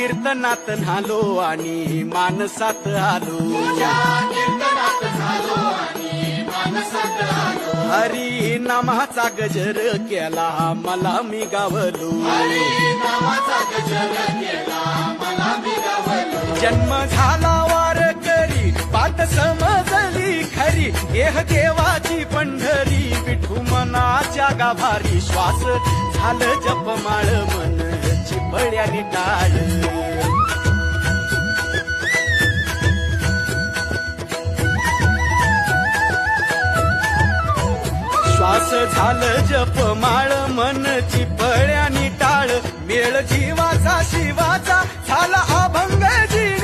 कीर्तनात न्हालो आणि मानसात आलो. हरी नामाचा गजर केला मला मी गावलो. जन्म झाला वारकरी पाठ समजली खरी. देह देवाची पंढरी विठू मनाच्या गाभारी. श्वास झालं जपमाळ मन चिपळ्याने टाळ. श्वास झालं जपमाळ मन चिपळ्याने टाळ. मेळ जीवाचा शिवाचा झाला अभंग जी.